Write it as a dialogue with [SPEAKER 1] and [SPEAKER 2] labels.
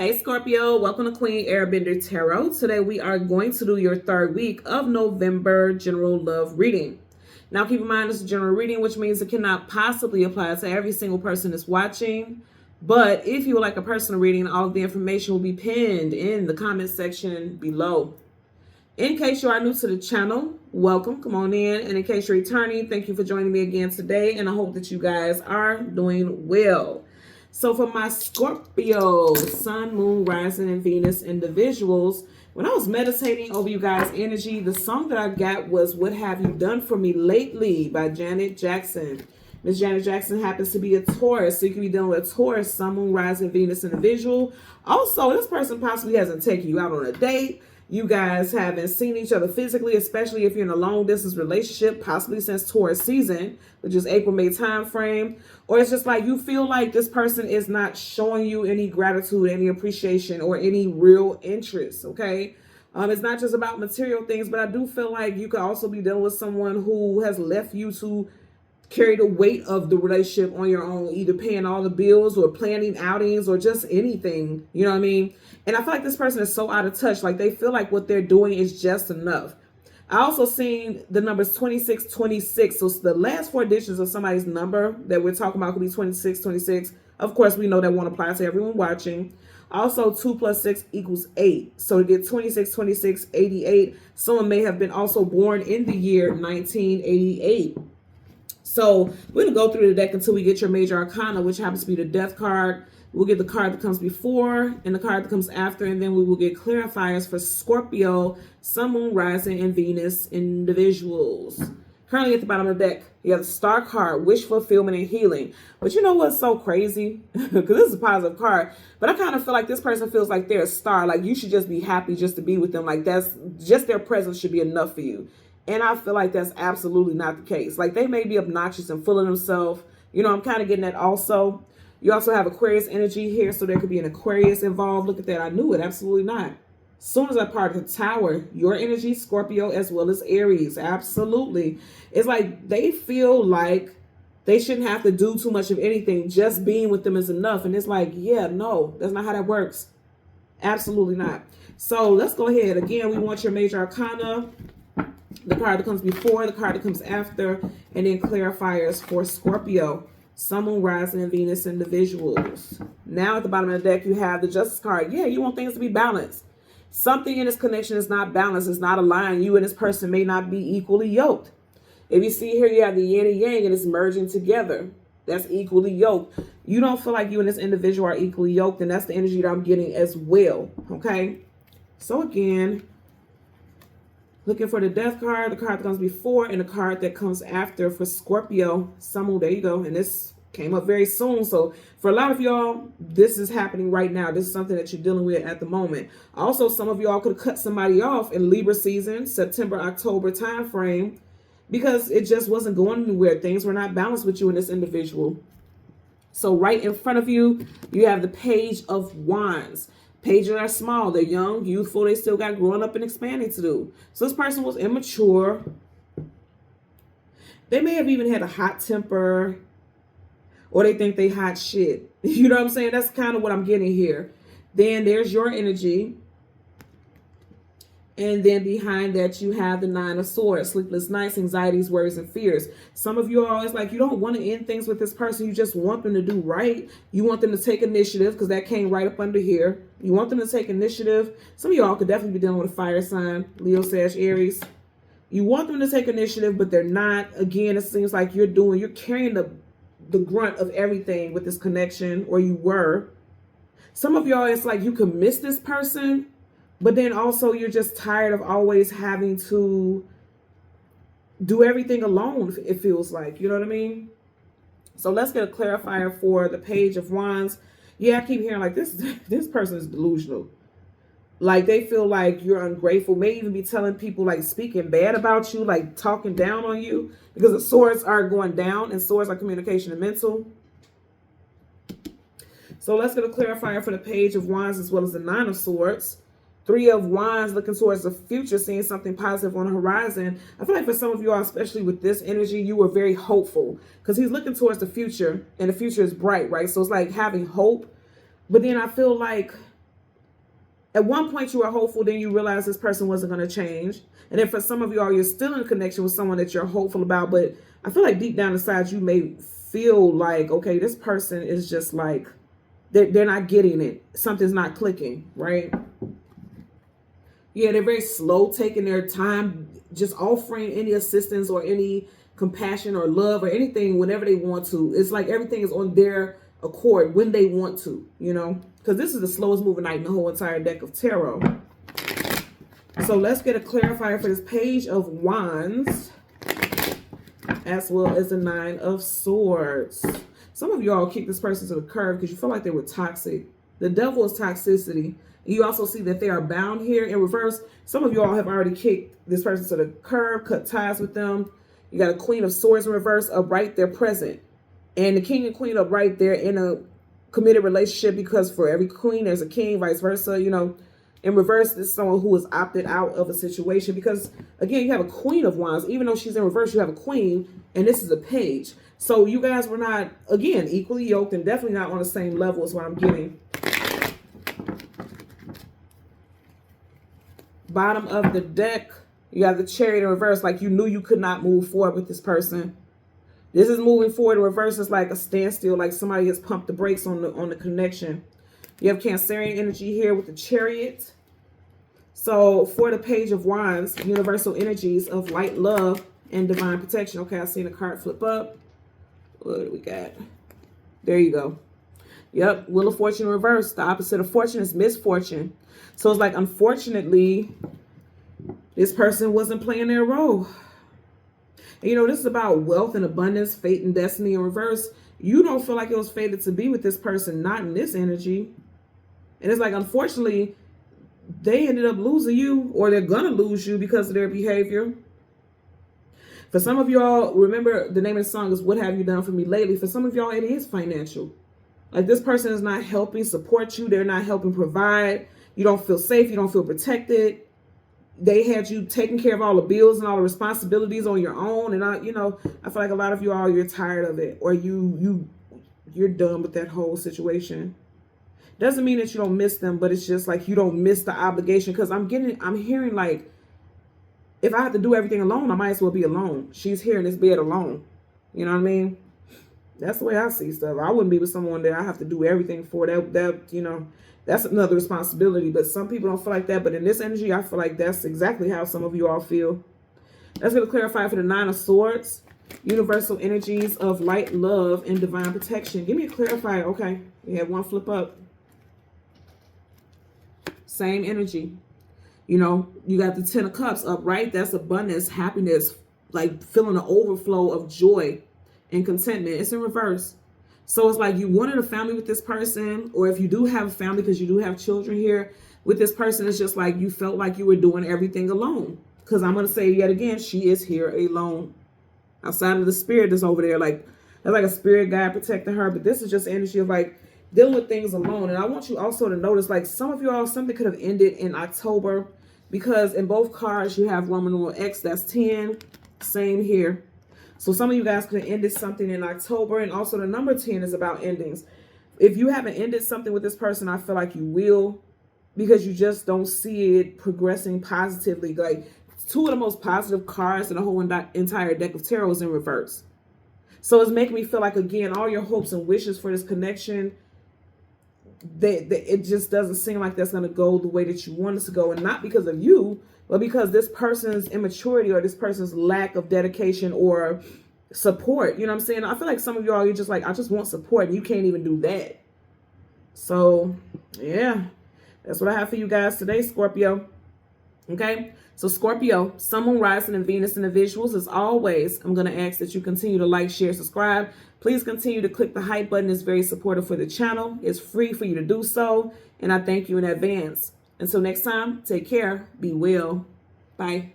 [SPEAKER 1] Hey Scorpio, welcome to Queen Airbender Tarot. Today we are going to do your third week of November general love reading. Now keep in mind this is a general reading, which means it cannot possibly apply to every single person that's watching. But if you would like a personal reading, all of the information will be pinned in the comment section below. In case you are new to the channel, welcome, come on in. And in case you're returning, thank you for joining me again today. And I hope that you guys are doing well. So for my Scorpio, Sun, Moon, Rising, and Venus individuals, when I was meditating over you guys' energy, the song that I got was What Have You Done For Me Lately by Janet Jackson. Miss Janet Jackson happens to be a Taurus, so you can be dealing with a Taurus, Sun, Moon, Rising, Venus individual. Also, this person possibly hasn't taken you out on a date. You guys haven't seen each other physically, especially if you're in a long distance relationship, possibly since Taurus season, which is April, May time frame. Or it's just like you feel like this person is not showing you any gratitude, any appreciation, or any real interest, okay? It's not just about material things, but I do feel like you could also be dealing with someone who has left you to carry the weight of the relationship on your own, either paying all the bills or planning outings or just anything, you know what I mean? And I feel like this person is so out of touch, like they feel like what they're doing is just enough. I also seen the numbers 2626. So the last four digits of somebody's number that we're talking about could be 2626. Of course, we know that won't apply to everyone watching. Also, 2 plus 6 equals 8. So to get 26, 26, 88, someone may have been also born in the year 1988. So we're going to go through the deck until we get your major arcana, which happens to be the death card. We'll get the card that comes before and the card that comes after, and then we will get clarifiers for Scorpio, Sun, Moon, Rising, and Venus individuals. Currently at the bottom of the deck, you have the Star card, Wish Fulfillment and Healing. But you know what's so crazy? Because this is a positive card. But I kind of feel like this person feels like they're a star. Like you should just be happy just to be with them. Like that's just their presence should be enough for you. And I feel like that's absolutely not the case. Like they may be obnoxious and full of themselves. You know, I'm kind of getting that also. You also have Aquarius energy here, so there could be an Aquarius involved. Look at that. I knew it. Absolutely not. As soon as I part of the Tower, your energy, Scorpio, as well as Aries. Absolutely. It's like they feel like they shouldn't have to do too much of anything. Just being with them is enough. And it's like, yeah, no, that's not how that works. Absolutely not. So let's go ahead. Again, we want your major arcana, the card that comes before, the card that comes after, and then clarifiers for Scorpio, Sun, Moon, Rising, and Venus individuals. Now at the bottom of the deck, you have the Justice card. Yeah, you want things to be balanced. Something in this connection is not balanced. It's not aligned. You and this person may not be equally yoked. If you see here, you have the yin and yang, and it's merging together. That's equally yoked. You don't feel like you and this individual are equally yoked, and that's the energy that I'm getting as well, okay? So again, looking for the death card, the card that comes before, and the card that comes after for Scorpio. Sun, there you go. And this came up very soon. So for a lot of y'all, this is happening right now. This is something that you're dealing with at the moment. Also, some of y'all could have cut somebody off in Libra season, September, October time frame, because it just wasn't going anywhere. Things were not balanced with you and this individual. So right in front of you, you have the Page of Wands. Pages are small. They're young, youthful. They still got growing up and expanding to do. So this person was immature. They may have even had a hot temper, or they think they hot shit. You know what I'm saying? That's kind of what I'm getting here. Then there's your energy. And then behind that, you have the Nine of Swords, sleepless nights, anxieties, worries, and fears. Some of you are always like, you don't want to end things with this person. You just want them to do right. You want them to take initiative, because that came right up under here. You want them to take initiative. Some of y'all could definitely be dealing with a fire sign, Leo, Sag, Aries. You want them to take initiative, but they're not. Again, it seems like you're carrying the grunt of everything with this connection, or you were. Some of y'all, it's like you could miss this person, but then also you're just tired of always having to do everything alone, it feels like. You know what I mean? So let's get a clarifier for the Page of Wands. Yeah, I keep hearing like this person is delusional. Like they feel like you're ungrateful. May even be telling people, like speaking bad about you, like talking down on you. Because the swords are going down, and swords are communication and mental. So let's get a clarifier for the Page of Wands as well as the Nine of Swords. Three of Wands, looking towards the future, seeing something positive on the horizon. I feel like for some of you all, especially with this energy, you were very hopeful because he's looking towards the future, and the future is bright, right? So it's like having hope. But then I feel like At one point you were hopeful, then you realized this person wasn't going to change. And then for some of y'all, you're still in a connection with someone that you're hopeful about, but I feel like deep down inside you may feel like, okay, this person is just like, they're not getting it. Something's not clicking, right? Yeah, they're very slow, taking their time, just offering any assistance or any compassion or love or anything whenever they want to. It's like everything is on their accord when they want to, you know, because this is the slowest moving night in the whole entire deck of tarot. So let's get a clarifier for this Page of Wands, as well as the Nine of Swords. Some of y'all kick this person to the curb because you feel like they were toxic. The Devil is toxicity. You also see that they are bound here in reverse. Some of y'all have already kicked this person to the curb, cut ties with them. You got a Queen of Swords in reverse, upright, they're present. And the King and Queen upright, they're in a committed relationship, because for every queen, there's a king, vice versa. You know, in reverse, this is someone who has opted out of a situation because, again, you have a Queen of Wands. Even though she's in reverse, you have a Queen, and this is a Page. So you guys were not, again, equally yoked and definitely not on the same level is what I'm getting. Bottom of the deck, you have the Chariot in reverse, like you knew you could not move forward with this person. This is moving forward in reverse. It's like a standstill, like somebody has pumped the brakes on the connection. You have Cancerian energy here with the Chariot. So for the Page of Wands, universal energies of light, love, and divine protection. Okay, I've seen a card flip up. What do we got? There you go. Yep, Wheel of Fortune in reverse. The opposite of fortune is misfortune. So it's like, unfortunately, this person wasn't playing their role. And, you know, this is about wealth and abundance, fate and destiny in reverse. You don't feel like it was fated to be with this person, not in this energy. And it's like, unfortunately, they ended up losing you, or they're going to lose you because of their behavior. For some of y'all, remember the name of the song is What Have You Done For Me Lately? For some of y'all, it is financial. Like, this person is not helping support you. They're not helping provide. You don't feel safe. You don't feel protected. They had you taking care of all the bills and all the responsibilities on your own. And you know, I feel like a lot of you all, you're tired of it, or you're done with that whole situation. Doesn't mean that you don't miss them, but it's just like you don't miss the obligation. Because I'm hearing like, if I have to do everything alone, I might as well be alone. She's here in this bed alone. You know what I mean? That's the way I see stuff. I wouldn't be with someone that I have to do everything for. That you know, that's another responsibility. But some people don't feel like that. But in this energy, I feel like that's exactly how some of you all feel. That's going to clarify for the Nine of Swords. Universal energies of light, love, and divine protection. Give me a clarifier. Okay. You had one flip up. Same energy. You know, you got the Ten of Cups up, right? That's abundance, happiness, like feeling an overflow of joy and contentment. It's in reverse. So it's like you wanted a family with this person, or if you do have a family, because you do have children here with this person, it's just like you felt like you were doing everything alone. Because I'm going to say yet again, she is here alone. Outside of the spirit that's over there, like that's like a spirit guide protecting her. But this is just energy of like dealing with things alone. And I want you also to notice, like, some of you all, something could have ended in October, because in both cards you have Roman numeral X, that's 10. Same here. So some of you guys could have ended something in October. And also the number 10 is about endings. If you haven't ended something with this person, I feel like you will, because you just don't see it progressing positively. Like, two of the most positive cards in the whole entire deck of tarot is in reverse. So it's making me feel like, again, all your hopes and wishes for this connection, it just doesn't seem like that's going to go the way that you want it to go. And not because of you, but because this person's immaturity or this person's lack of dedication or support. You know what I'm saying? I feel like some of y'all, you're just like, I just want support, and you can't even do that. So, yeah, that's what I have for you guys today, Scorpio. Okay? So, Scorpio, Sun, Moon, Rising, and Venus in the visuals. As always, I'm going to ask that you continue to like, share, subscribe. Please continue to click the hype button. It's very supportive for the channel. It's free for you to do so. And I thank you in advance. Until next time, take care. Be well. Bye.